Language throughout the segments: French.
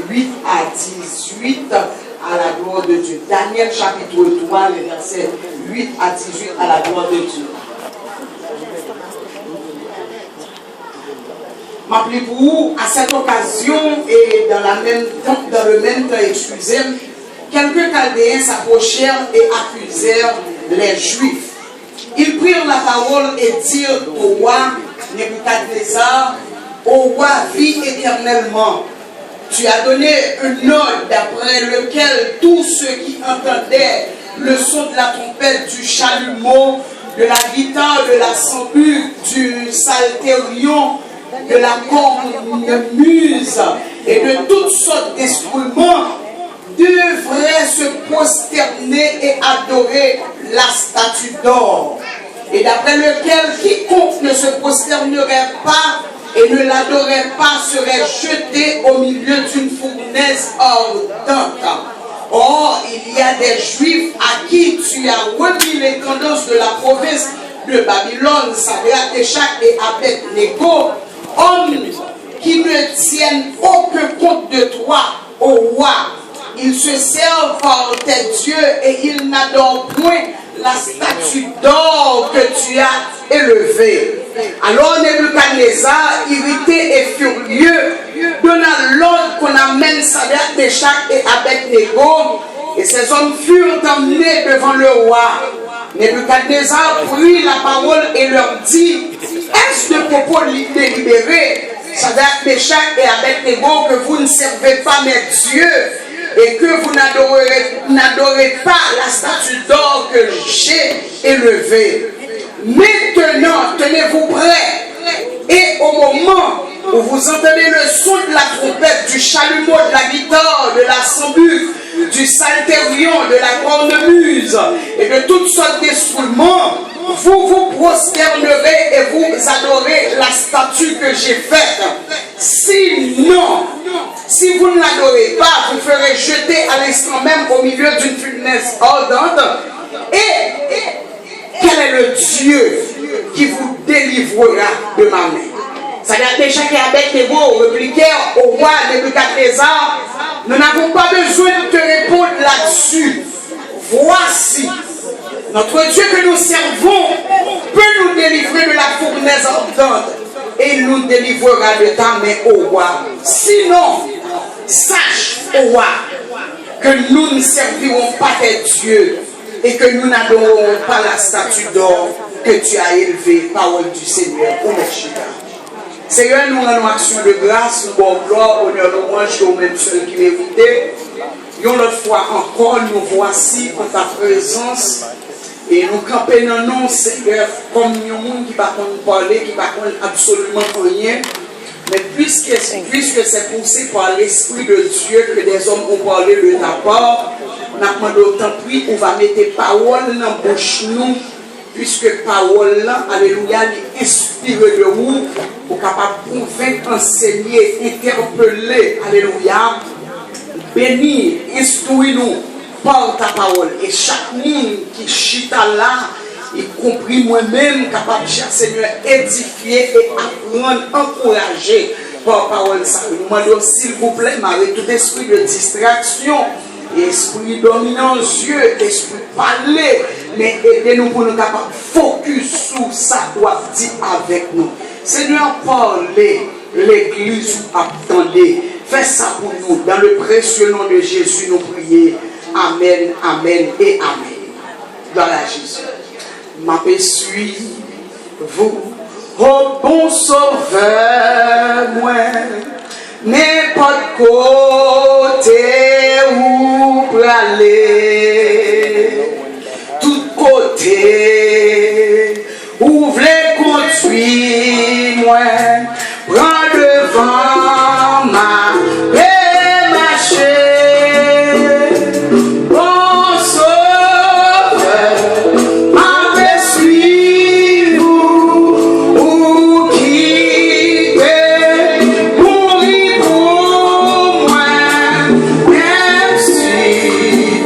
8 à 18 à la gloire de Dieu. Daniel chapitre 3, les versets 8 à 18 à la gloire de Dieu. M'appelez pour vous à cette occasion et dans le même temps, excusez-moi, quelques Chaldéens s'approchèrent et accusèrent les Juifs. Ils prirent la parole et dirent au roi Nebuchadnezzar, au roi, vis éternellement. Tu as donné un ordre d'après lequel tous ceux qui entendaient le son de la trompette, du chalumeau, de la guitare, de la sambuc, du psalterion, de la cornemuse et de toutes sortes d'instruments devraient se prosterner et adorer la statue d'or, et d'après lequel quiconque ne se prosternerait pas et ne l'adorait pas serait jeté au milieu d'une fournaise ardente. Or, il y a des Juifs à qui tu as remis les tendances de la province de Babylone, Sadrach, Meshach et Abed-Négo, hommes qui ne tiennent aucun compte de toi, ô roi. Ils se servent par tes dieux et ils n'adorent point la statue d'or que tu as élevée. Alors Nebuchadnezzar, irrité et furieux, donna l'ordre qu'on amène Sadrach, Meshach et Abed-Négo, et ces hommes furent emmenés devant le roi. Nebuchadnezzar prit la parole et leur dit: est-ce de propos délibérés, Sadrach, Meshach et Abed-Négo, que vous ne servez pas mes dieux et que vous n'adorez pas la statue d'or que j'ai élevée? Maintenant, tenez-vous prêts, et au moment où vous entendez le son de la trompette, du chalumeau, de la guitare, de la sambuc, du psalterion, de la cornemuse et de toutes sortes d'instruments, vous vous prosternerez et vous adorez la statue que j'ai faite. Sinon, si vous ne l'adorez pas, vous ferez jeter à l'instant même au milieu d'une fournaise ardente. Et quel est le Dieu qui vous délivrera de ma main? Sadrach, Meshach et Abed-Négo répliquèrent au roi Nebuchadnezzar: nous n'avons pas besoin de te répondre là-dessus. Voici, notre Dieu que nous servons peut nous délivrer de la fournaise ardente, et il nous délivrera de ta main, ô roi. Sinon, sache, ô roi, que nous ne servirons pas tes dieux et que nous n'adorerons pas la statue d'or que tu as élevée. Parole du Seigneur. Seigneur, nous rendons action de grâce, nous bon gloire, honneur, louange au même seul qui méritait. Une autre fois encore, nous voici en ta présence et nous campons dans nous, Seigneur, comme un monde qui ne va pas parler, qui ne va pas absolument rien. Mais puisque c'est poussé par l'Esprit de Dieu que des hommes ont parlé de ta part, nous avons d'autant plus, on va mettre parole dans la bouche nous, puisque parole là, alléluia, est inspirée de vous, pour capable de convaincre, enseigner, interpeller, alléluia, bénir, instruire-nous par ta parole. Et chaque monde qui chita là, y compris moi-même, capable de cher Seigneur, édifier et apprendre, encourager par parole. Nous demandons, s'il vous plaît, m'arrêtez tout esprit de distraction, esprit dominant Dieu, esprit parler, mais aidez-nous pour nous capables de focus sur ça doit dire avec nous. Seigneur, parlez, l'église attendez. Fais ça pour nous. Dans le précieux nom de Jésus, nous prions. Amen, amen et amen. Gloire à Jésus. M'aperçois vous, oh bon sauveur, moi, n'importe côté où pour aller, tout côté où voulez conduire, moi, prends devant ma et marcher, bon sauveur, m'aperçois-vous, ou qui peut mourir pour moi, même si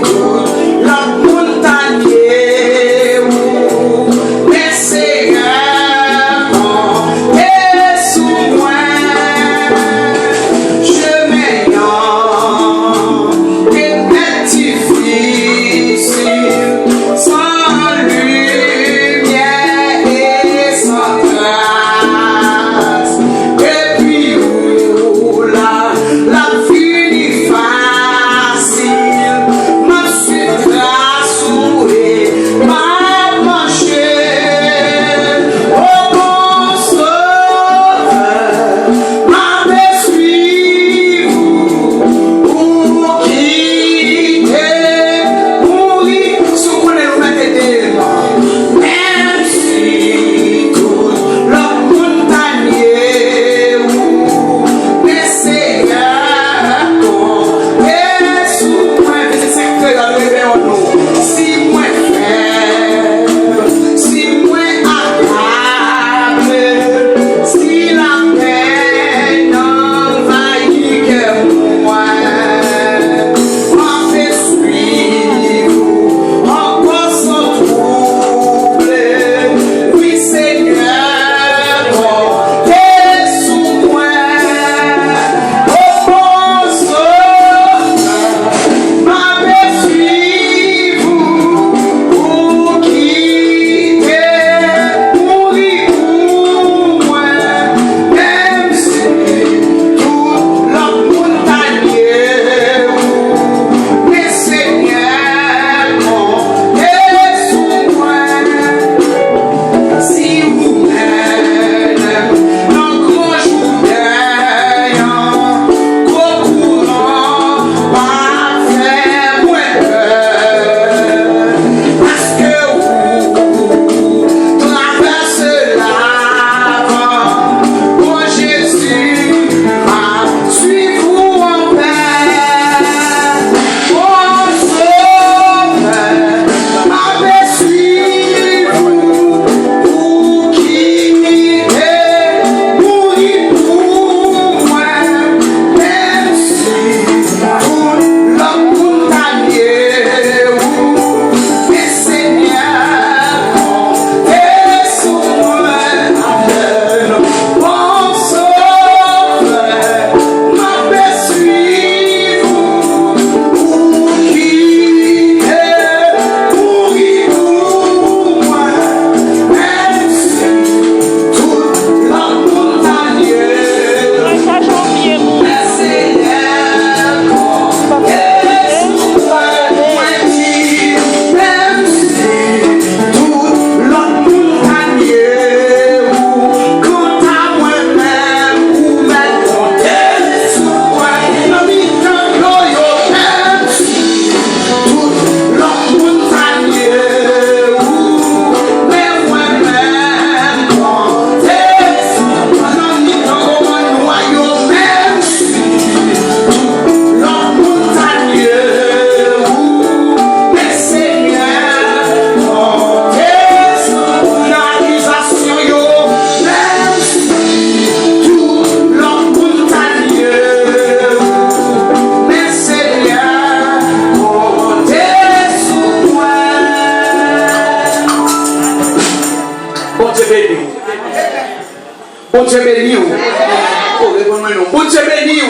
Bon Dieu béni. Bon Dieu béni.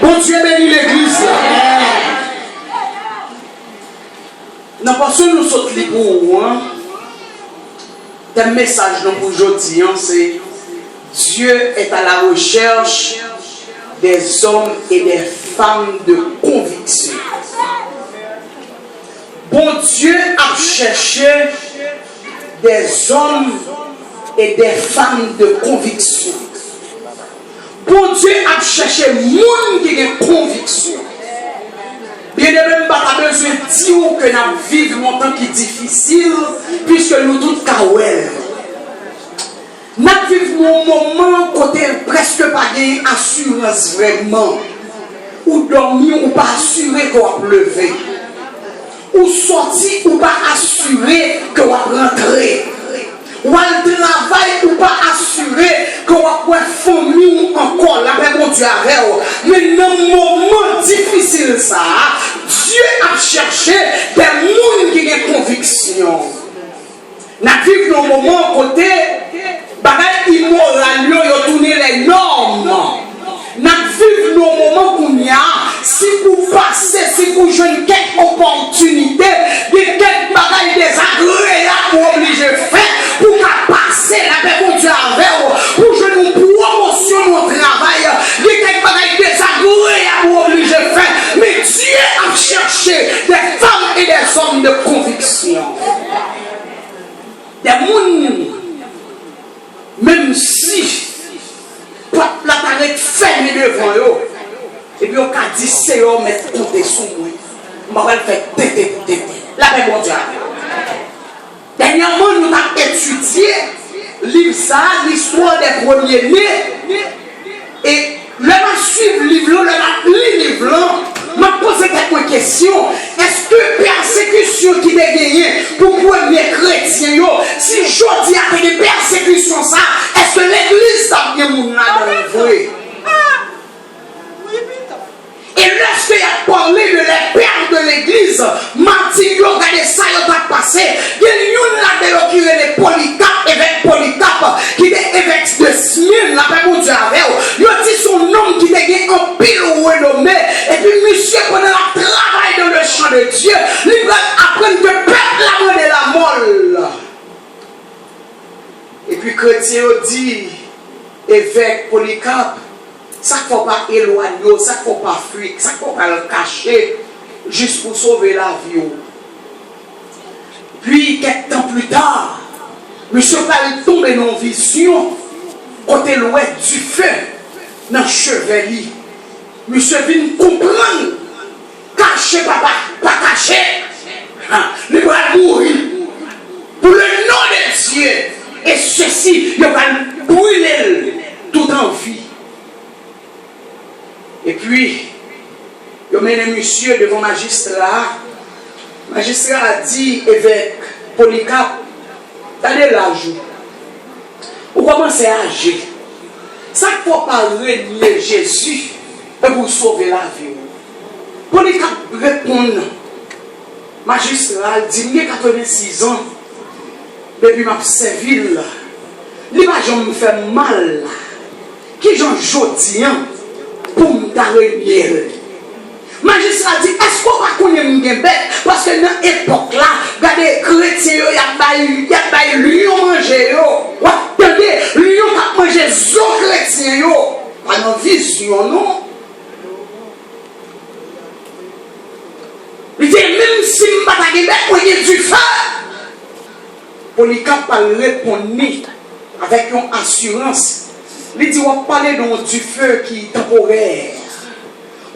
Bon Dieu béni l'église. Nous pensons nous sommes libres. Le message pour aujourd'hui, c'est Dieu est à la recherche des hommes et des femmes de conviction. Bon Dieu a cherché des hommes et des femmes de conviction. Bon Dieu a cherché des gens qui ont conviction. Bien même pas besoin de dire que nous vivons un temps qui est difficile, puisque nous tous kawel. Nous vivons un moment côté presque pas d'assurance vraiment. Ou dormir ou pas assuré qu'on va lever. Ou sortir ou pas assuré qu'on va rentrer. Ou al travail ou pas assuré qu'on va pouvoir famille ou encore la paix mon Dieu avec. Mais dans un moment difficile ça, Dieu a cherché des gens qui ont conviction. Nous vivons dans un moment côté bagaille immoral, nous tourner les normes. Nous vivons dans un moment où il y a, si vous passez, si vous jouez quelques opportunités, quelques bagailles désagréables pour obliger de faire, pour passer la paix pour Dieu avec vous, pour jouer une promotion au travail, quelques bagailles désagréables pour obliger de faire. Mais Dieu a cherché des femmes et des hommes de conviction. Des gens, même si la tarek fermée devant eux, et puis on a dit c'est eux mettre compter sous moi. On va faire tété. La paix mon Dieu. Dernièrement, nous avons étudié l'histoire des premiers-nés. Et le m'a suivre le livre, m'a posé quelques questions. Est-ce que persécution qui est gagnée pour les premiers chrétiens, si je dis à des persécutions, ça, est-ce que l'église a bien mon dans le vrai? Et lorsqu'il a parlé de les pères de l'église, Martin, regardez ça, il a passé. Il y a une là qui est les Polycarpe, évêque Polycarpe, qui est évêque de Smyrne, la paix mon Dieu avec. Il a dit son nom qui est un pile renommé. Et puis, monsieur, pendant le travail dans le champ de Dieu, il va apprendre que peuple la main de la molle. Et puis, chrétien dit, évêque Polycarpe, ça ne faut pas éloigner, ça ne faut pas fuir, ça ne faut pas le cacher, juste pour sauver la vie. Puis, quelques temps plus tard, monsieur Paul tombe dans une vision, côté loin du feu, dans le chevalier. Monsieur vient comprendre, caché papa, pas caché, il va mourir pour le nom de Dieu. Et ceci, il va brûler tout en vie. Et puis, il a mené monsieur devant le magistrat. Le magistrat a dit, évêque Polycarpe, allez l'âge. Vous commencez à agir. Ça ne faut pas renier Jésus et vous sauver la vie. Polycarpe répond, magistrat dit, j'ai 86 ans, depuis ma servi là. L'image me fait mal. Qui j'en jodi pour me renier. Magistrat dit, est-ce qu'on va connaître une bête? Parce que dans l'époque là, regardez, chrétiens, il y a des lions manger. Attendez, lions qui mangent les autres chrétiens. Pas dans vision, non? Il dit, même si je ne suis pas de bête, il y a du feu. Polycarpe répond avec une assurance. Il dit, on va parler du feu qui est temporaire.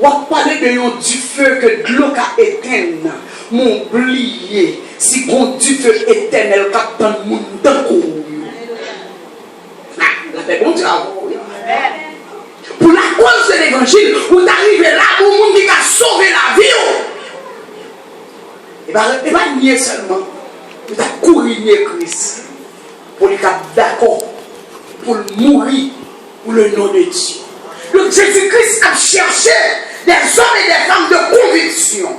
On va parler du feu que de l'eau a éteint. Mon oublié, si bon du feu éternel qui dans le monde d'un la paix bon Dieu. Pour la cause de l'évangile, vous arrivez là pour le monde qui a sauvé la vie. Et bien, nier seulement. Vous avez couru nier Christ. Pour les cas d'accord. Pour mourir pour le nom de Dieu. Donc Jésus-Christ a cherché des hommes et des femmes de conviction.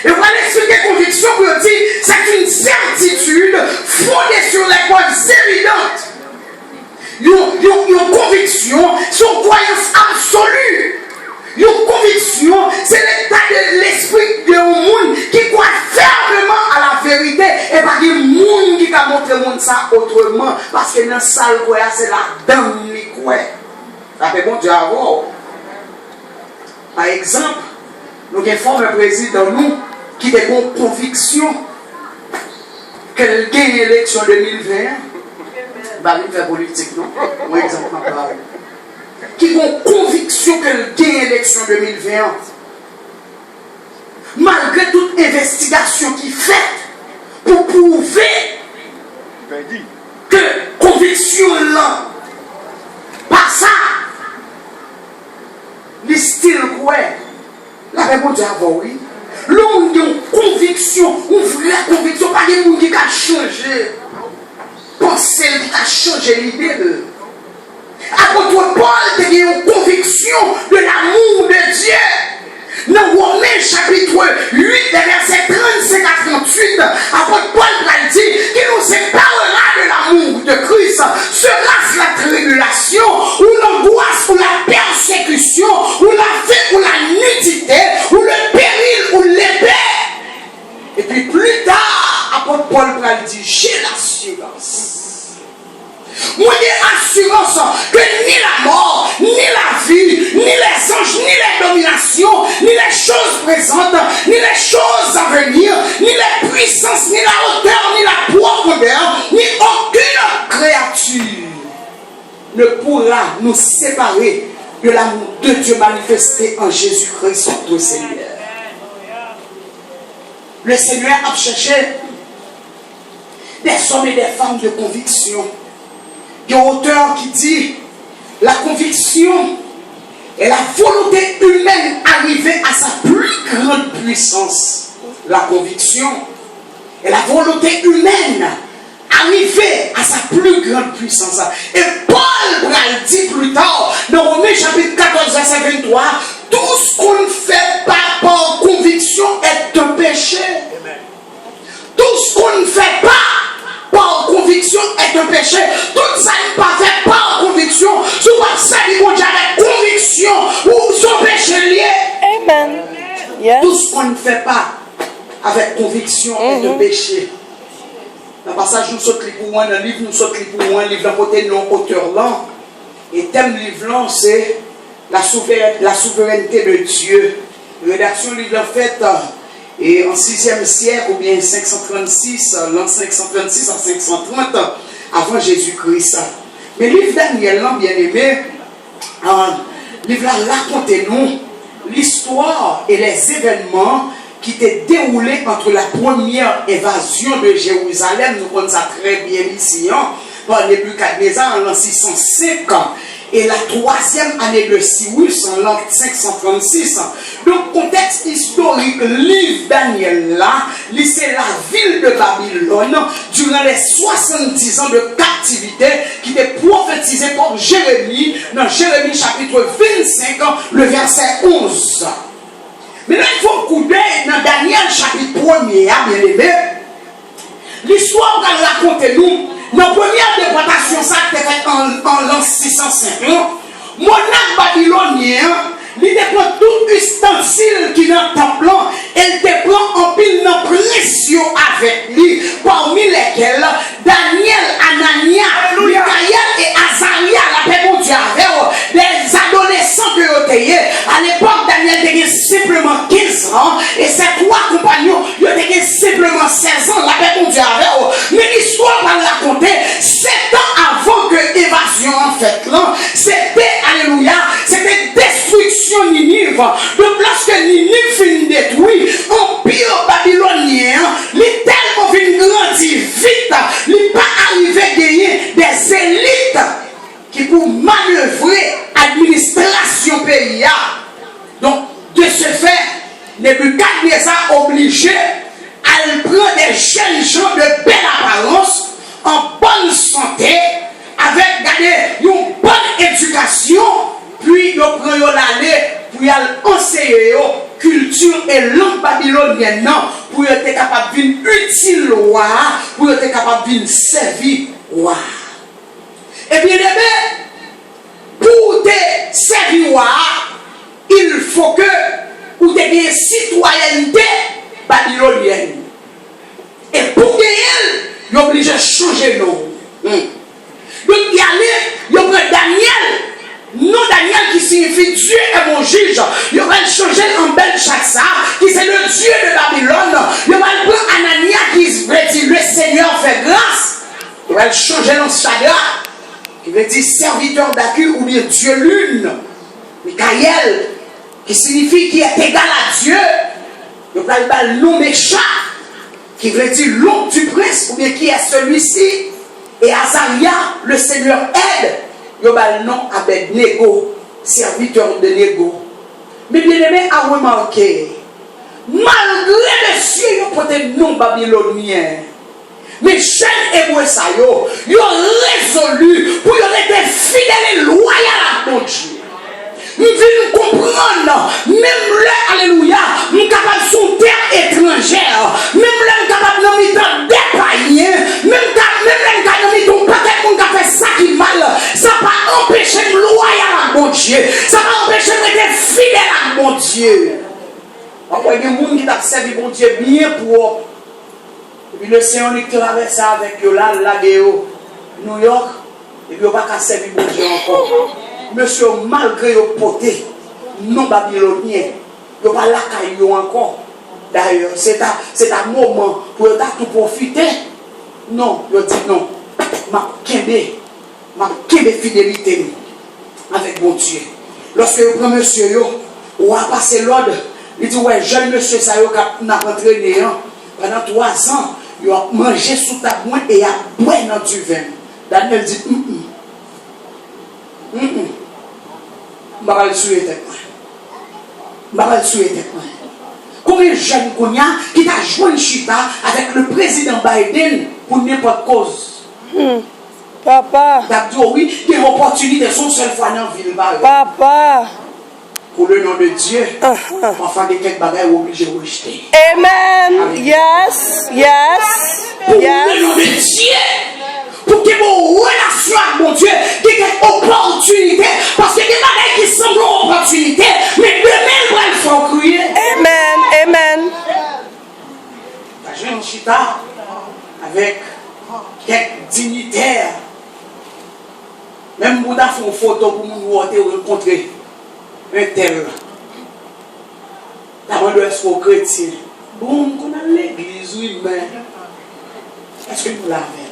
Et voilà expliquer conviction pour dire c'est une certitude fondée sur les causes évidentes une conviction, son croyance absolue. Une conviction, c'est l'état de l'esprit de monde qui croit fermement à la vérité et pas de monde qui a montré le monde ça autrement. Parce que dans la salle, c'est la dame qui croit. Ça fait bon Dieu avoir. Par exemple, nous avons un président nous qui a une conviction qu'elle gagne l'élection 2021. Bah, il fait politique, non? Moi, exemple, ma parole. Qui ont conviction qu'elle gagne l'élection 2020. Malgré toute investigation qui est faite pour prouver que conviction là, pas ça, le style quoi, la réponse est oui. L'homme a une conviction, une vraie conviction, pas des gens qui a changé. Penser qui a changé l'idée de. Apôtre Paul a une conviction de l'amour de Dieu. Dans Romains chapitre 8, verset 35 à 38, apôtre Paul a dit qu'il nous séparera de l'amour de Christ. Sera-ce la tribulation, ou l'angoisse, ou la persécution, ou la faim, ou la nudité, ou le péril, ou l'épée. Et puis plus tard, apôtre Paul a dit, j'ai l'assurance. Moi, j'ai l'assurance que ni la mort, ni la vie, ni les anges, ni les dominations, ni les choses présentes, ni les choses à venir, ni les puissances, ni la hauteur, ni la profondeur, ni aucune créature ne pourra nous séparer de l'amour de Dieu manifesté en Jésus-Christ, notre Seigneur. Le Seigneur a cherché des hommes et des femmes de conviction. Il y a un auteur qui dit la conviction est la volonté humaine arrivée à sa plus grande puissance. La conviction est la volonté humaine arrivée à sa plus grande puissance. Et Paul va dit plus tard dans Romains chapitre 14 verset 23, tout ce qu'on ne fait pas par conviction est un péché. Tout ce qu'on ne fait pas par conviction est un péché. Tout ça n'est pas fait par conviction. Si vous savez mon Dieu avec conviction ou son péché lié. Amen. Yes. Tout ce qu'on ne fait pas avec conviction est un péché. Dans le passage, nous sommes pour un livre, nous sommes pour un livre, d'un côté non auteur là. Et thème livre là, c'est la souveraineté de Dieu. Rédaction livre faite. Et en 6e siècle, ou bien 536, l'an 536 à 530, avant Jésus-Christ. Mais le livre Daniel, bien aimé, le livre raconte-nous l'histoire et les événements qui étaient déroulés entre la première évasion de Jérusalem, nous connaissons ça très bien ici, par Nebuchadnezzar en l'an 605, et la troisième année de Cyrus en l'an 536. Donc, contexte historique, livre Daniel là, c'est la ville de Babylone durant les 70 ans de captivité qui était prophétisé par Jérémie dans Jérémie chapitre 25, le verset 11. Mais là, il faut couper dans Daniel chapitre 1er, bien aimé. L'histoire qu'elle raconte nous. Dans la première déportation, ça a été fait en l'an 605. Monarque babylonien, il prend tout ustensile qui est dans le temple, il prend en pile de précieux avec lui, parmi lesquels Daniel, Anania, Michaël et Azaria, la paix mon Dieu avec des adolescents que vous avez. À l'époque, Daniel avait simplement 15 ans et ses trois compagnons avaient simplement 16 ans, la paix mon Dieu avec. Mais l'histoire va raconter 7 ans avant que l'évasion en fait là, c'était, alléluia, c'était destruction Ninive. Donc lorsque Ninive finit détruit, l'empire babylonien, il est tellement venu grandir vite, il n'est pas arrivé à gagner des élites qui pour manœuvrer l'administration pays. Donc de ce fait, Nebuchadnezzar obligé à prendre des jeunes gens de belle apparence, en bonne santé, avec une bonne éducation, puis ils prennent l'aller pour y enseigner culture et langue babylonienne pour être capable de utile roi, pour être capable de servir roi. Et bien aimé, pour te servir, il faut que vous ayez une citoyenneté babylonienne. Et pour gagner, vous êtes obligé de changer le nom. Donc, il y a Daniel. Non, Daniel qui signifie Dieu est mon juge. Il va changer en Belshazzar, qui c'est le Dieu de Babylone. Il va prendre Anania qui veut dire le Seigneur fait grâce. Il va changer en Shadrach, qui veut dire serviteur d'Acu ou bien Dieu lune. Michael, qui signifie qui est égal à Dieu. Il va le nom méchant, qui veut dire l'oncle du prince ou bien qui est celui-ci. Et Azaria, le Seigneur aide. Il y a le nom Abednego, serviteur de Nego. Mais bien aimé, à remarquer, malgré monsieur, il y a peut-être non babylonien. Mais jeunes hébreux, ils ont résolu pour être fidèles et loyaux à mon Dieu. Nous devons comprendre, même là, alléluia, nous sommes capables de son terre étrangère, même là, nous sommes capables de nous dépailler, même là, nous sommes capables de faire ça qui mal, ça ne va pas empêcher de loyal à mon Dieu, ça va pas empêcher de être fidèle à mon Dieu. Il y a des gens qui ont servi mon Dieu bien propre. Et puis le Seigneur lui traverse avec eux là, New York, et puis il n'y a pas qu'à servir mon Dieu encore. Monsieur, malgré le poté, non babylonien, il n'y a pas la caillou encore. D'ailleurs, c'est un moment pour tout profiter. Non, il dit non. Ma fidélité avec mon Dieu. Lorsque vous prenez monsieur, on a passé l'ordre, il dit ouais, jeune monsieur, ça y est, n'a entraîné pendant 3 ans, il a mangé sous ta boîte et il a bu dans du vin. Daniel dit je vais le souhaiter. Combien de jeunes qui t'a joué une chita avec le président Biden pour n'importe cause? Papa. T'as dit oui, il y a une opportunité son seule fois dans la ville. Papa. Pour le nom de Dieu, enfin, des quelques bagages obligés de rejeter. Amen. Yes. Pour le nom de Dieu. Pour que vos relations avec mon Dieu, qu'il y ait une opportunité, parce que des bagages qui semblent une opportunité, mais demain, il va le faire crier. Amen. J'ai une chita avec quelques dignitaires. Même Bouddha fait une photo pour nous rencontrer un tel. D'abord, de être chrétien. Bon, on a l'église, oui, mais est-ce que nous l'avons?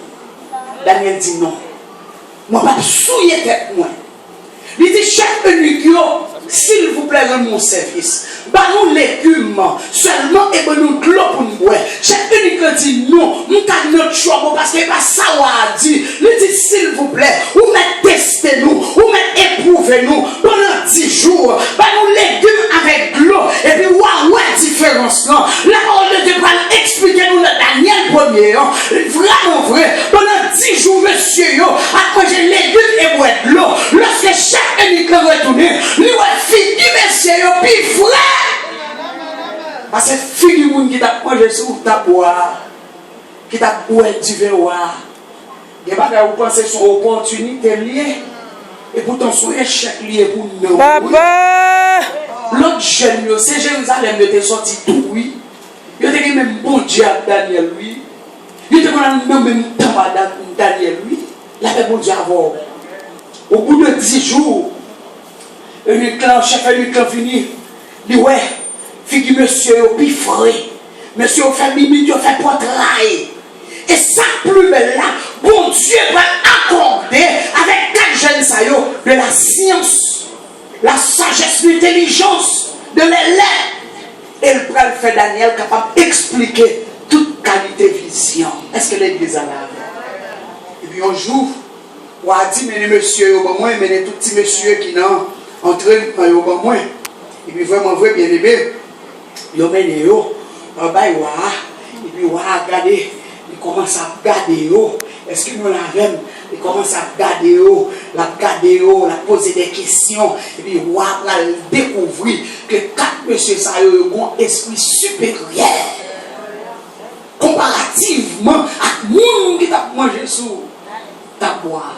Daniel dit non. Moi, pas souiller tête moi. Il dit chaque eunuque, s'il vous plaît, de mon service. Bah nous l'écume seulement et nous de l'eau pour nous boire. Chaque eunuque dit non. Nous avons notre choix parce que pas ça a dit. Il dit s'il vous plaît, vous mettez tester nous, vous mettez éprouver nous pendant 10 jours. Bah nous légumes avec de l'eau et puis ouais différence là. La parole de Dieu va expliquer nous dans Daniel 1er. Vraiment vrai. Pendant 10 jours, monsieur, après j'ai légumes et boire de l'eau. Lorsque chaque eunuque retourne, lui va finir monsieur, puis frère. Parce que fille du monde qui t'a mangé sur ta boire, qui t'a boire du vin, et vous pensez son opportunité liée, et pourtant son échec lié pour nous. Papa. L'autre jeune, c'est Jérusalem, il était sorti tout, oui. Il était même bon Dieu à Daniel, oui. Il était même temps à Daniel, oui. Il avait bon Dieu avant. Au bout de 10 jours, un chef un fini. Il dit ouais, fille monsieur, puis frais. Monsieur, on fait mimi, on fait portrait. Et ça, plus belle là, bon Dieu va accorder avec 4 jeunes saillots de la science, la sagesse, l'intelligence, de l'élève. Et le pral fait Daniel capable d'expliquer toute qualité vision. Est-ce que l'église a là? Et puis un jour, on a dit, mais monsieur, moi, mais tout petit monsieur qui n'ont entré dans moi. Et puis vraiment vrai, bien aimé, il m'a mené en bas, et puis on a regardé, il commence à regarder, est-ce que nous l'avons? Il commence à regarder, la poser des questions, et puis on a découvert que 4 monsieur ça a un esprit supérieur. Comparativement à nous qui t'a mangé sous ta boire.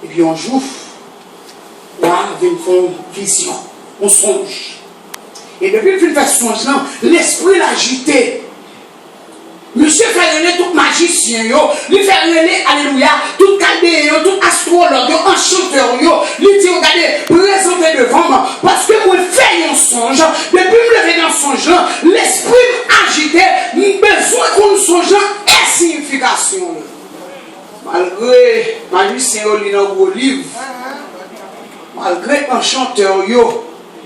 puis un jour, là, vient une vision, un songe. Et depuis qu'il fait ce songe, l'esprit l'agité. Monsieur fait relais tout magicien, lui fait relais, alléluia, tout cadé, tout astrologue, enchanteur, lui dit, regardez, présentez devant moi, parce que moi fais un songe, depuis que je lever dans le songe, l'esprit agité, besoin qu'on songe et signification. Malgré magicien, il y a un livre, malgré enchanteur,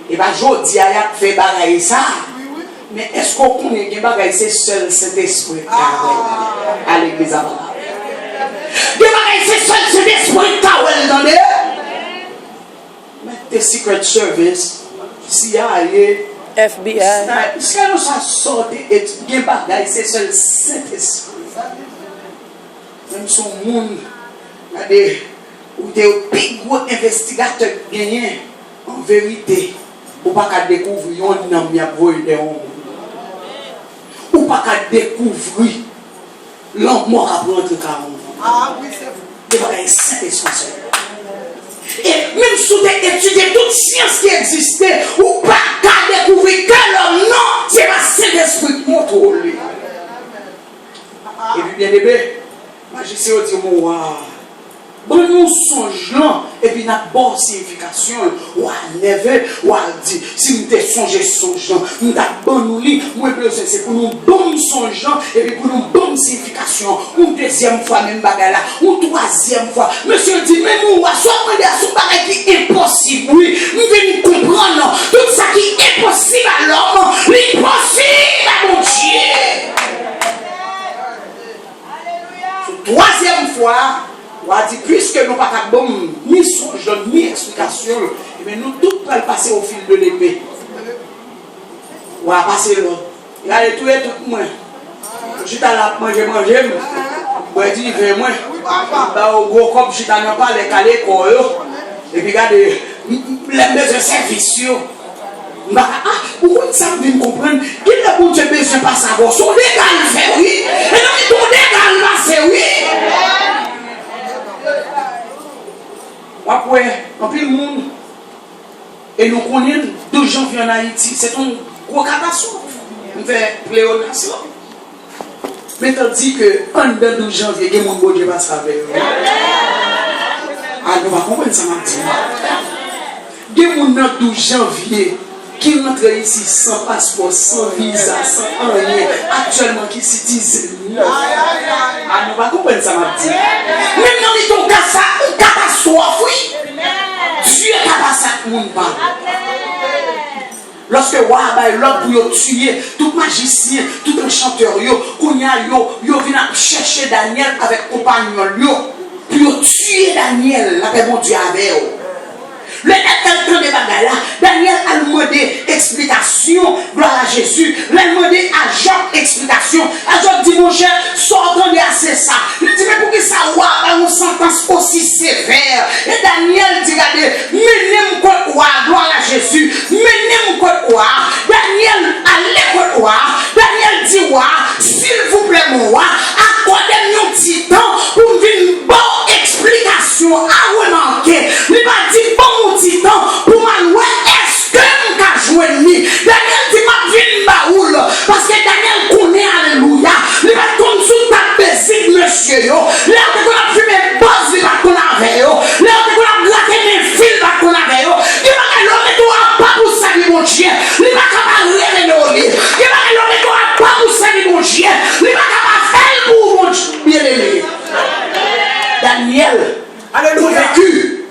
et bien, je dis, il a fait bagaille ça. Mais est-ce qu'on connaît que c'est seul cet esprit à l'église avant? C'est seul cet esprit dans les mais Secret Service, CIA, FBI. Si on s'en sort et c'est seul cet esprit. Même son monde, où des plus gros investigateurs gagnent en vérité, ou pas qu'à découvrir un homme qui a volé des hommes. Ou pas qu'à découvrir l'homme mort à prendre le carreau. Ah oui, c'est vrai. C'est essentiel. Et même si vous étudiez toute science qui existait, ou pas qu'à découvrir que l'homme, non, c'est la Saint-Esprit qui contrôle. Et puis bien aimé, magicien dit, waouh. Bon, nous songeons, et puis notre bonne signification, ou à lever, ou à dire, si nous sommes songeons, nous avons bon lit, c'est pour nous bon songeons, et puis pour nous bonne signification, une deuxième fois, même bagarre, une troisième fois. Monsieur dit, mais nous, soit on est à ce bagage qui est impossible, oui, nous venons comprendre tout ça qui est possible à l'homme, l'impossible à mon Dieu. Troisième fois, on a dit, puisque nous n'avons pas de ni songe, ni explication, mais nous tous pouvons passer au fil de l'épée. On va passer là. Il a tout et tout moi. Je suis à la manger, je dis, viens moi. Au gros cop, je suis à ne pas les caler, et puis regardez, les besoins de service. Pourquoi ça veut comprendre? Qui est pour Dieu besoin de pas savoir? Son légal fait oui. Et non, ton légal là, c'est oui. Après, en plus le monde, et nous connaissons 2 janvier en Haïti, c'est une grosse catastrophe. On fait pléonation. Mais tandis que en 12 janvier, il y a mon beau Dieu va se faire. Ah, nous va comprendre ça maintenant. Il y a mon 12 janvier qui rentre ici sans passeport, sans visa, sans rien, actuellement qui citoyen. Ah, nous va comprendre ça maintenant. Même dans les cas, ça, catastrophe, oui. Dieu est capable ça pour nous parler. Lorsque l'autre pour tuer tout magicien, tout enchanteur, qu'on y a vient chercher Daniel avec compagnon, pour tuer Daniel, la bon Dieu avec eux. Le temps de bagaille là, Daniel a demandé explication, gloire à Jésus. Il a demandé à Jacques explication. À Jacques dit, mon cher, sortons de assez ça. Il dit, mais pour que ça soit une sentence aussi sévère. Et Daniel dit, regardez, menez-moi quoi, gloire à Jésus. Menez-moi quoi. Daniel, allez quoi. Daniel dit, ouais, s'il vous plaît, moi, accordez-moi un petit temps pour me faire une bonne explication à remarquer. Il m'a dit, bon, petit temps pour moi, est-ce que nous avons joué? Daniel dit, ma vie baoul, parce que Daniel connaît, alléluia. Il va comme sous ta baissée, monsieur. Là, on a fumé boss, il va qu'on avait. Là, on a blagué mes fils, il va qu'on avait. Il va l'homme toi pas pour ça, mon chien. Il va capable de rêver. Il va l'homme toi pas pour ça, mon chien. Il va capable de faire pour mon bien-aimé. Daniel, convaincu.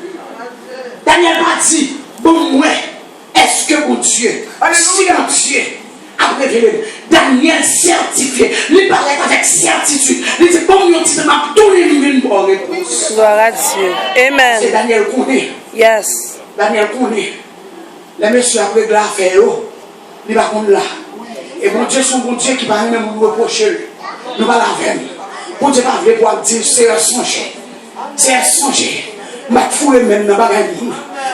Daniel m'a dit, bon, moi, est-ce que mon Dieu, silencieux, a révélé, Daniel certifié, lui parlait avec certitude, il dit, bon, il dit, m'a donné une bonne réponse. Gloire à Dieu. Amen. C'est Daniel connaît. Yes. Daniel connaît. Les messieurs après de l'affaire, il va comme là. Et mon Dieu, son bon Dieu qui va même nous reprocher. Nous va la veine. Bon Dieu va venir pour dire, c'est un songe. C'est un songe. Je vais fouiller même dans le bagage.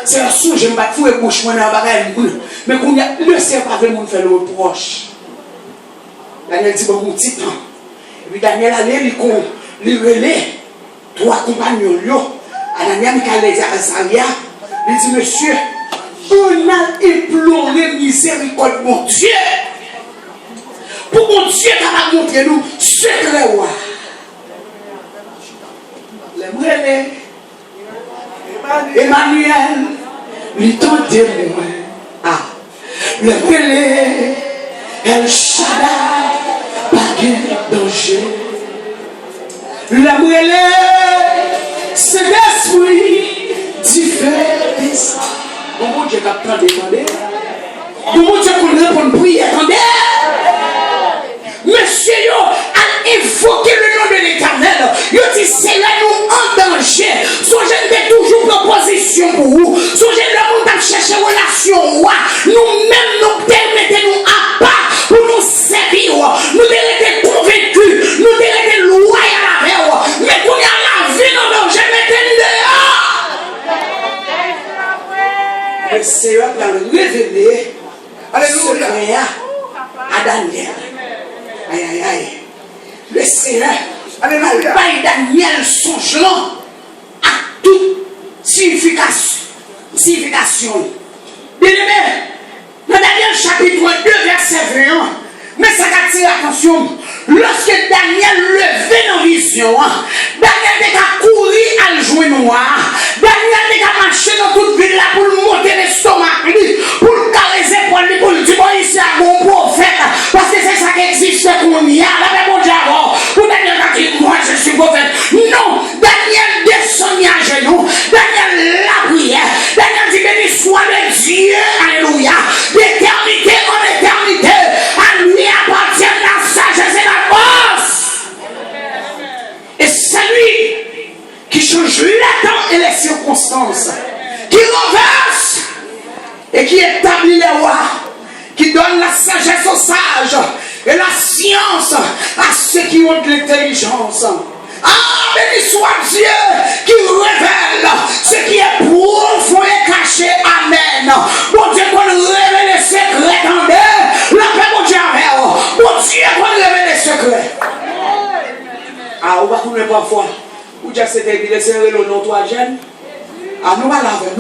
C'est un songe, je vais fouiller bouche dans le bagage. Mais quand le Seigneur pas vraiment faire le reproche. Daniel dit, bon, mon petit temps. Et puis Daniel allait, il relait 3 compagnons Anania Michael Azaria, il dit, monsieur, on a imploré miséricorde, mon Dieu. Pour mon Dieu qui va montrer nous secret. Les Emmanuel, lui tendait moi. Ah, le relais, El Shaddai, pas de danger. Le relais, c'est l'esprit différent. Bon Dieu qui a demandé. Bon Dieu qu'on répond prière, attendez. Monsieur, a invoqué le nom de l'Éternel. Il dit, c'est là nous en danger. Songez de toujours proposition pour vous. Songez de nous chercher relation. Nous-mêmes, nous permettez-nous à part pour nous servir. Nous devons être convaincus. Nous devons être loyaux à la mer. Mais qu'on y a la vie en danger, mettez-nous dehors. Le Seigneur va le révéler. Alléluia. À Daniel. Aïe, aïe, aïe. Le Seigneur, avec ma paille Daniel, songeant à toute signification. Bien-aimé, dans Daniel chapitre 2, verset 21, mais ça attire l'attention. Lorsque Daniel levait dans vision, Daniel était à courir à le jouer noir. Daniel était à marcher dans toute ville là pour le monter l'estomac, pour le caresser pour lui, pour le dire, bon, ici à mon prophète, parce que c'est ça qui existe pour nous. Là, mon diable, pour Daniel qui dit, moi je suis prophète. Non, Daniel descend à genoux, Daniel la prière, Daniel dit, béni soit le Dieu, alléluia, d'éternité en éternité, à lui appartient la sagesse et la force. Et c'est lui qui change le temps et les circonstances, qui renverse et qui établit les rois, qui donne la sagesse aux sages et la science à ceux qui ont de l'intelligence. Ah, béni soit Dieu qui révèle ce qui est profond et caché. Amen. Bon Dieu, qu'on révèle les secrets. La paix, mon Dieu, bon Dieu, qu'on révèle les secrets. Ah, on va tourner parfois. Ou déjà c'était bien serré le nom toi jeune. Ah, nous va laver.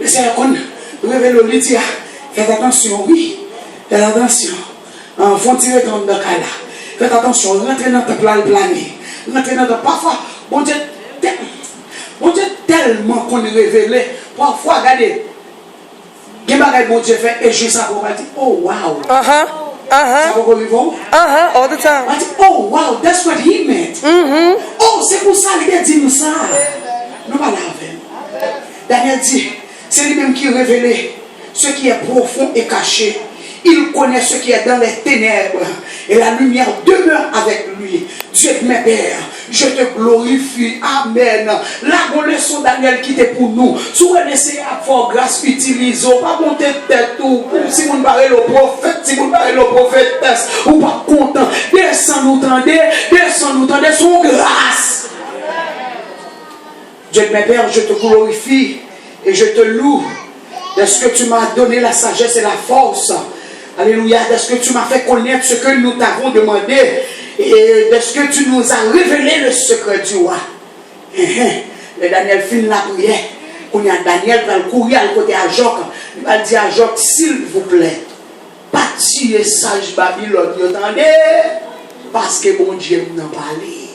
Mais c'est qu'on révèle le lit. Faites attention, oui. Faites attention. Faut tirer dans le cas là. Faites attention, rentrez dans le plan plané. Rentrez dans le parfois. Bon Dieu tellement qu'on est révélé. Parfois, regardez. Bon Dieu fait et je sais qu'on va dire, oh wow. All the time. Oh wow, that's what he meant. Oh, c'est pour ça qu'il a dit nous ça. Nous pas laver. Daniel dit, c'est lui-même qui révélé ce qui est profond et caché. Il connaît ce qui est dans les ténèbres et la lumière demeure avec lui. Dieu mes pères, je te glorifie. Amen. La bonne leçon Daniel qui était pour nous. Si vous laissez à faire grâce, utilisez. Pas monter tête ou si vous ne parlez le prophète, si vous ne parlez le prophétesse, ou pas content. Descends-nous tendez son grâce. Dieu mes pères, je te glorifie et je te loue de ce que tu m'as donné la sagesse et la force. Alléluia, de ce que tu m'as fait connaître ce que nous t'avons demandé et de ce que tu nous as révélé le secret du roi. Et Daniel finit la prière. On y a Daniel dans le courrier à côté à Joc. Il va dire à Joc, s'il vous plaît, pas tuer sage Babylone, attendez, parce que mon Dieu n'a pas parlé.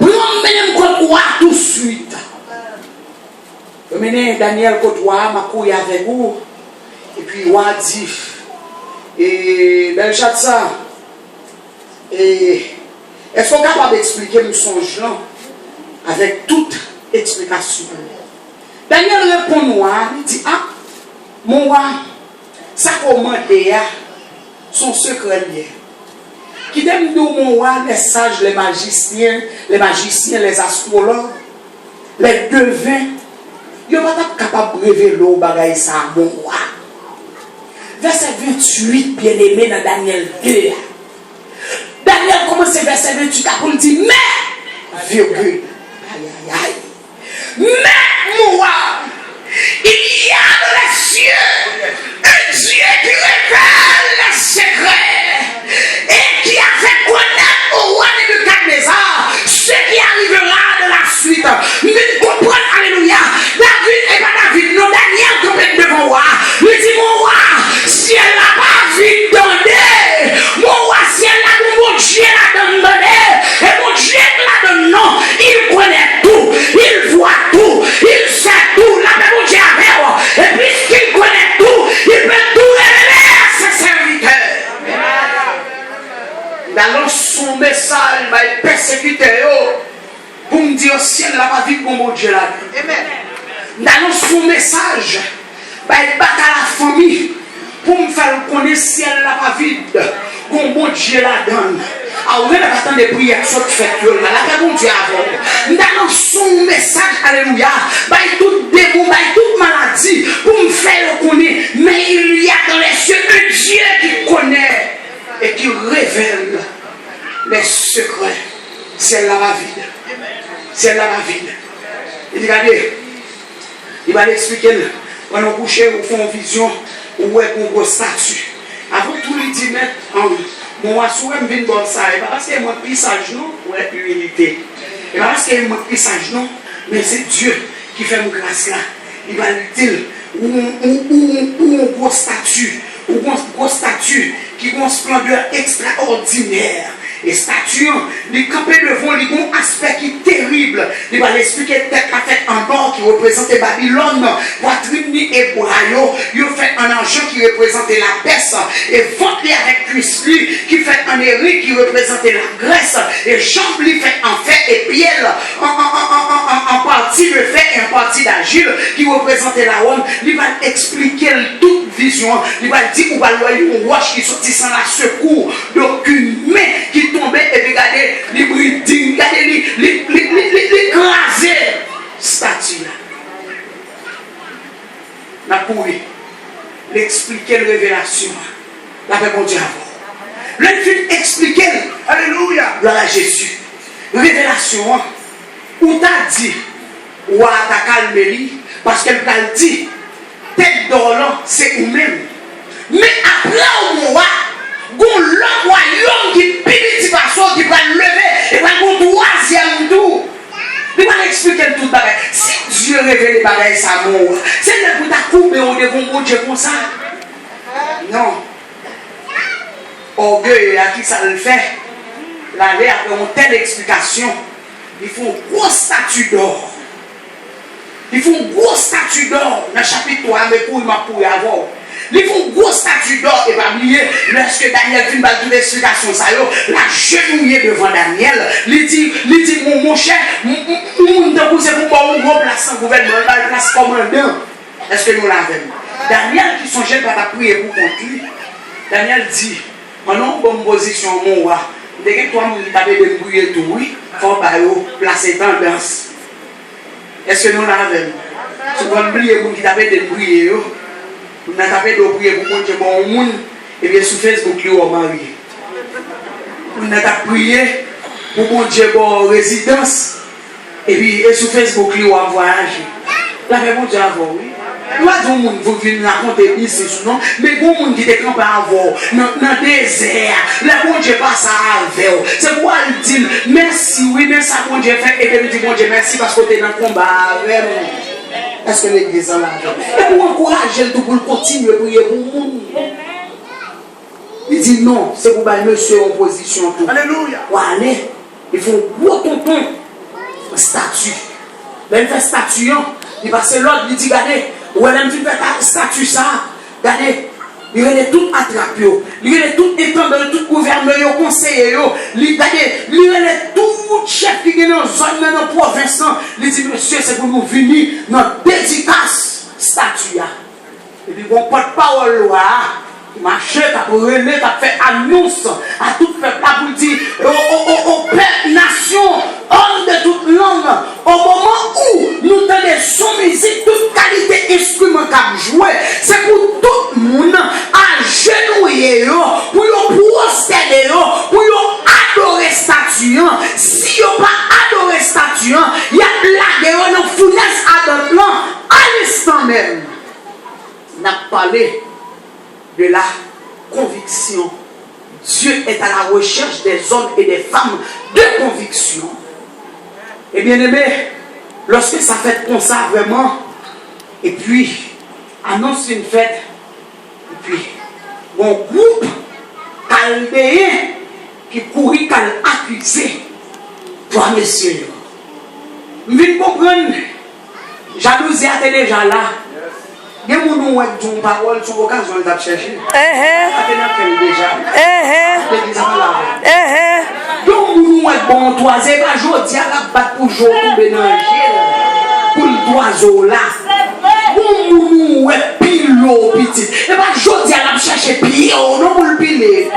Prends contre roi tout de suite. Je mène Daniel contre roi, ma couille avec vous. Et puis roi dit, et Belshazzar, et est-ce qu'on est capable d'expliquer le songe là avec toute explication? Daniel répond moi, il dit, ah, mon roi, ça commande son secret lié. Qui t'aime nous, mon roi, les sages, les magiciens, les astrologues, les devins, ils ne sont pas capables de révéler au bagaille ça, mon roi. Verset 28, bien aimé dans Daniel 2. Daniel commence verset 28 pour le dire, mais, virgule, mais, mon roi, il y a dans les cieux un Dieu qui révèle les secrets et qui a fait connaître au roi Nebuchadnezzar ce qui arrivera de la persécuteur pour me dire ciel la pas vite bon Dieu là. Amen. D'annonce son message, bah il bat à la famille pour me faire connaître ciel la pas vide. Bon Dieu la donne. Ah oui, la attendre des prières sur fait que la bon Dieu avant. D'annonce son message, alléluia. Bah tout démon, bah toute maladie pour me faire connaître. Mais il y a dans les cieux un Dieu qui connaît et qui révèle les secrets. Ciel la va vide. Ciel la va vide. Il dit, regardez, il va l'expliquer. Quand on couche, on fait une vision, où est qu'on voit statue. Avant tout, il dit, mais, moi, si je viens de bon ça, et pas parce qu'il y a un pissage, non, ou est humilité. Et pas parce qu'il y a un pissage, non, mais c'est Dieu qui fait une grâce là. Il va lui dire, ou on voit statue, ou on voit statue qui a une splendeur extraordinaire. Et statue, les campés devant, ils ont un aspect qui est terrible. Il va l'expliquer tête la tête en or qui représentait Babylone, poitrine et borayo, il fait un argent qui représentait la Perse, et ventre avec cuisse qui fait un éric qui représentait la Grèce, et jambes lui fait en fer et pied en partie de fer et en partie d'argile qui représentait la Rome. Il va expliquer toute vision. Il va dire qu'on va loyer une roche qui sortit sans la secours d'aucune main qui tombait et regardez les breeding, regardez l'écraser statue là. La pourri, l'expliquer la révélation. La paix mon Dieu avant. Le film expliquer, alléluia, gloire à Jésus. Révélation, où t'as dit, ou à ta calme parce qu'elle t'a dit, tête d'or c'est vous-même. Mais après au mois, gon le royaume qui petit façon qui va lever et va un troisième tour. Il va expliquer tout bagage. Si Dieu révèle les bagages ça mon, c'est le pour ta couper au devant Dieu comme ça. Non. Orgueil à qui ça le fait. La loi après une telle explication, il faut une grosse statue d'or. Il faut une grosse statue d'or dans le chapitre 3, mais pour il m'a pour y avoir. Il faut une grosse statue d'or et pas oublier, lorsque Daniel vient de toute l'explication, ça la genouillé devant Daniel. Il dit mon cher, mon c'est pour moi, on place en gouvernement, on place commandant. Est-ce que nous l'avons? Daniel qui songeait pas à prier pour contre lui. Daniel dit, maintenant, bonne position, mon roi. Dès que toi, tu avais débrouillé tout, oui, il faut placer tendance. Est-ce que nous l'avons? Tu vas oublier pour qui t'avait débrouillé. Vous n'avez pas de prier pour que bon monde et bien sur Facebook lui au mari. Vous n'avez pas prié pour que Dieu bon résidence et puis sur Facebook lui au voyage. Là bon Dieu avant oui. Moi tout le monde vous venez raconter ici non mais bon monde qui te campe avant dans désert. Là bon Dieu passe avec. C'est pourquoi il dit merci oui mais ça bon Dieu fait et puis dit bon Dieu merci parce que tu es dans le combat avec nous. Est-ce que l'église en a? Et pour encourager tout pour continuer à prier pour le monde. Il dit non, c'est pour monsieur en position. Tout. Alléluia. Pour aller, il faut un gros tonton, un statut. Même fait statut, il passe l'autre, il dit regardez, ou elle aime faire statut ça, regardez. Il est tout attrapé, il est tout étendu, tout gouverneur, conseiller, il est tout chef qui est dans la zone, dans la province. Il dit, monsieur, c'est pour nous venir dans la dédicace statue. Et puis, bon, porte-parole, marché, t'as pour relayer, t'as fait annonce à tout peuple, pour dire au peuple, nation, homme de toute langue, au moment où nous donnons son musique, toute qualité instrument qu'a joué, c'est pour tout le monde agenouiller, pour prosterner, pour adorer statue. Si vous pas adorer statue, il y a la guerre dans fournaise à d'autres à l'instant même. On a parlé de la conviction. Dieu est à la recherche des hommes et des femmes de conviction. Et bien aimé, lorsque ça fait comme ça vraiment, et puis annonce une fête, et puis mon groupe chaldéen qui courit qu'à l'accuser, toi messieurs, vous venez comprendre, jalousie était déjà là. Il y a des gens qui ont une parole sur l'occasion de chercher. Il y a des gens qui ont nous est bon toisé, pas jodi à la battre pour jour tomber dans le pour le oiseau là. Nous est pilo petit. Et pas jodi à la chercher pilo, non pour le piler.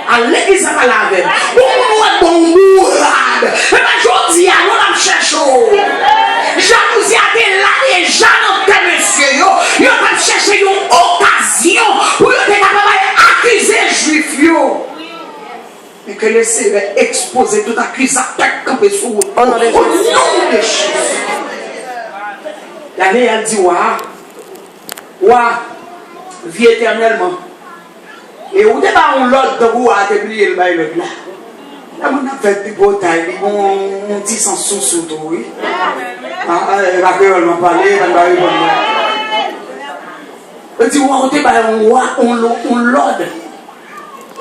À l'église ça va laver. Nous est bon mourade. Et pas jodi à nous la chercher. Jalousie a été là déjà dans le monsieur yo. Yo pas chercher une occasion pour être capable d'accuser juif yo. Et que le Seigneur expose tout accusateur campé sur vous. Au nom de Jésus. La vie elle dit vie éternellement. Et où n'est pas un lot de vous à déplier le bail là. Là on a fait des beaux tailles, on dit sans sous tout oui. La gueule m'a parlé, elle m'a répondu. Elle dit on était pas on l'ordre.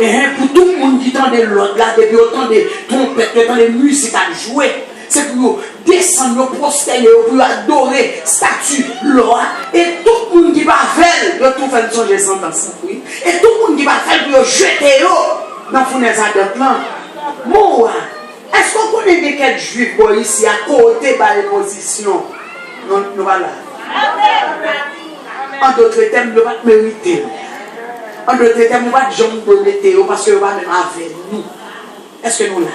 Et pour tout le monde qui entend l'ordre là, depuis autant de trompettes, autant de musique à jouer, c'est pour descendre, prosterner, pour adorer statue, loi. Et tout le monde qui va faire, il tout fait changer sentence. Oui. Et tout le monde qui va faire pour jeter dans la fournaise à d'autres là. Moi, est-ce qu'on connaît des quels juifs ici à côté de la position? Nous voilà. En d'autres termes, nous ne va pas mériter. En d'autres termes, nous ne va pas jamais mettre parce que nous va même avec nous. Est-ce que nous là?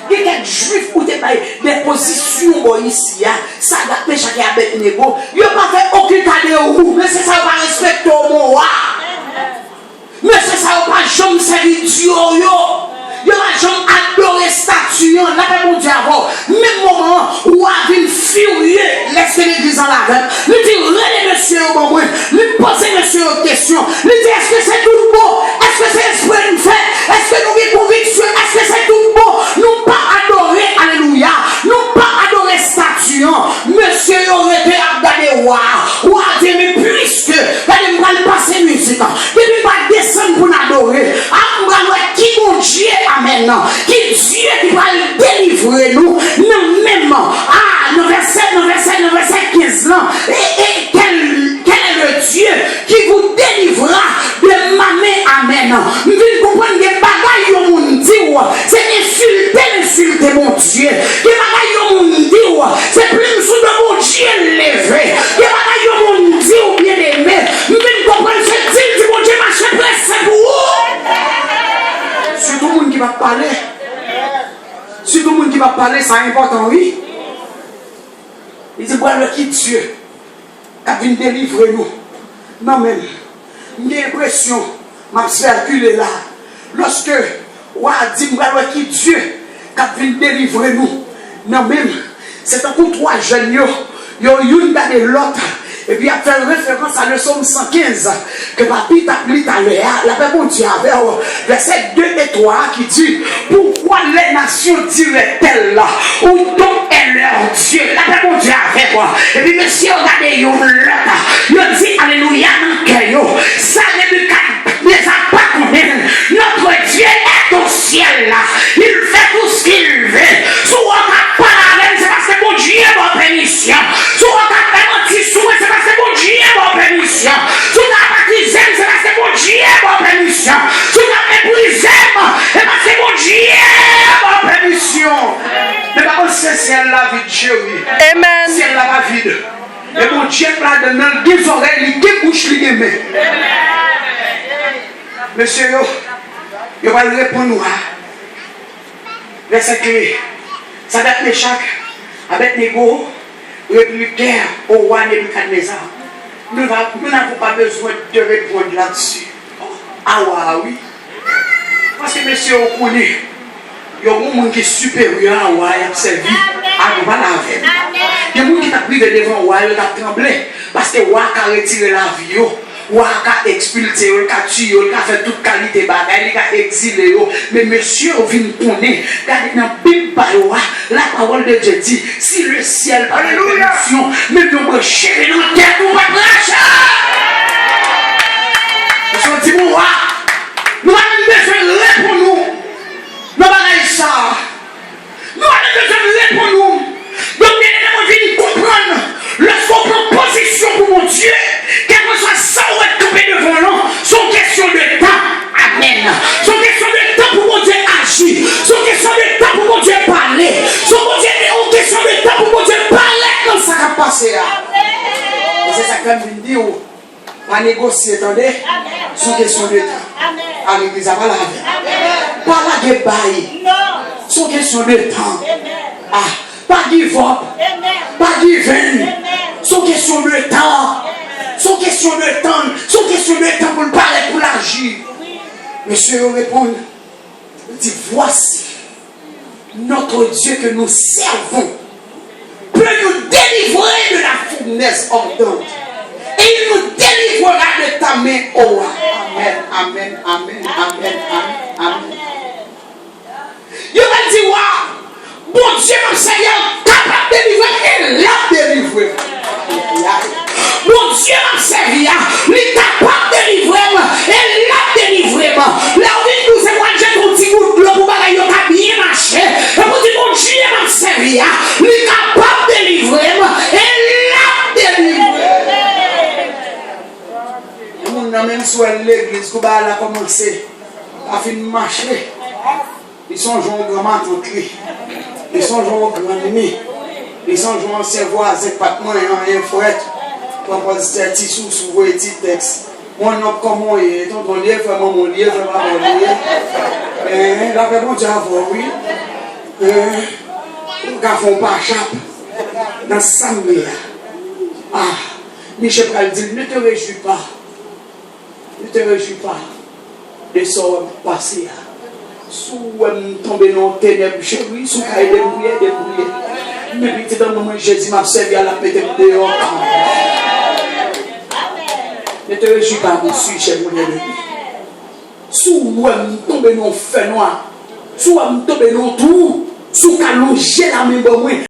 Il y a quelques juifs qui ont des positions ici, ça date de chacun avec négo. Ils n'ont pas fait aucun cas de roue, mais c'est ça qui va respecter au mot. Mais c'est ça qui va jamais servir Dieu. Il y a des gens qui adorent les statues. Là, mon Dieu, même moment où il y a une furieux, laisse l'église en la veine. Il dit, relève monsieur au bon point. Il pose monsieur aux questions. Il dit, est-ce que c'est tout beau? Est-ce que c'est l'esprit nous fait? Est-ce que nous avons conviction? Est-ce que c'est tout beau? Nous pas adorer, alléluia. Nous pas adorer statues. Monsieur aurait été regardé, waouh. A dit, mais puisque, regardez, moi, je passe musique. Depuis pas descendre pour l'adorer. Qui mon Dieu, amen, qui Dieu qui va délivrer nous, non même, le verset 15 là, et quel est le Dieu qui vous délivrera de ma main, amen. Vous comprenez des bagailles au monde dit, c'est insulter mon Dieu, des bagailles au monde dit, c'est plus sous de mon Dieu levé, des bagailles au monde dit, bien aimé, vous comprenez ce dit du mon Dieu, marche presse pour vous. Si tout le monde qui va parler, si tout le monde qui va parler, c'est important, oui. Il dit, voilà qui Dieu qui vient délivrer nous. Non, même, j'ai l'impression, m'a circulé là. Lorsque, on dit, voilà qui Dieu qui vient délivrer nous. Non, même, c'est un coup trois jeunes, ils ont une dans l'autre. Et puis, il a fait référence à le psaume 115 que Papi t'a pris à l'heure. La paix mon Dieu avait verset 2 et 3 qui dit, pourquoi les nations diraient-elles là, où donc est leur Dieu? La paix mon Dieu avait quoi? Et puis, monsieur, regardez, il a dit, alléluia, ça ne les a pas condamnés. Notre Dieu est au ciel là. Il fait tout ce qu'il veut. Si on n'a pas la reine, c'est parce que mon Dieu est en permission. Si on n'a pas menti sur c'est parce que mon Dieu est en permission. Si on n'a pas accusé, c'est parce que mon Dieu est en permission. Si on n'a pas méprisé, c'est parce que mon Dieu est en permission. Mais par contre, c'est ciel-là vide, chérie. Amen. Ciel-là va vide. Et mon Dieu est là dedans, des oreilles, des bouches, des mains. Monsieur, il va répondre à verset clé. Ça date de chaque avec Négo, répliquer au roi Nebuchadnezzar. Nous n'avons pas besoin de répondre là-dessus. Ah oui. Parce que monsieur, on connaît. Il y a un monde qui est supérieur à roi, il a servi à nous pas la veine. Il y a un monde qui t'a privé devant roi, il a tremblé. Parce que roi a retiré la vie. Ou a expulsé, ou a tué, ou a fait toute qualité de bagaille, ou a exilé. Mais monsieur, on vient connaître, regardez dans la Bible, la parole de Dieu dit, si le ciel par l'évolution, mais nous branchons dans la terre, nous ne pas brancher. Je dis, moi, nous avons besoin de répondre nous. Nous avons ça. Nous avons besoin de répondre nous. Donc, nous venons comprendre, lorsqu'on prend position pour mon Dieu, quel que soit ça ou être campé devant nous, sont question de temps. Amen. Sont question de temps pour mon Dieu agir. Sont question de temps pour fait me dire, pas négocier, attendez, c'est question de temps. À l'église, pas la vie. Pas la guébaille. C'est question de temps. Ah, pas give up. Pas give in. C'est question de temps. C'est question de temps. C'est question de temps pour le parler, pour l'agir. Monsieur répond, il dit, voici notre Dieu que nous servons peut nous délivrer de la fournaise ardente. Et il nous délivrera de ta main, oh roi. Amen, amen, amen, amen, amen, amen. Il va dire, waouh, bon Dieu, mon Seigneur, capable de délivrer, il l'a délivré. Mon Dieu, mon Seigneur, il est capable de délivrer, il l'a délivré. Là où nous c'est moi, j'ai ton petit bout de l'eau pour bagaille, il a bien marché. Et vous dites, mon Dieu, mon Seigneur, il est capable de délivrer, il l'a délivré. Même sur l'église, qui a commencé à finir marcher, ils sont joués au grand manteau-clé, ils sont joués au grand ennemi, ils sont joués au cerveau avec pas de moyen, rien fouette, compositeur, tissou, sous vos petits textes. Moi, non, comme moi, ton livre, vraiment mon livre, vraiment mon livre. La personne dit avoir, oui. Nous ne pas chape dans sa mère. Ah, Michel Pral dit, ne te réjouis pas. Ne te réjouis pas de ce passé. Sous tomber dans les ténèbres, chez lui, sous caille de brouiller. Mais puis, dans le moment où Jésus m'a servi à la pétette dehors. Ne te réjouis pas, monsieur, chez mon ennemi. Sous tomber dans le feu noir, sous tomber dans tout, sous qu'à longer la main de moi.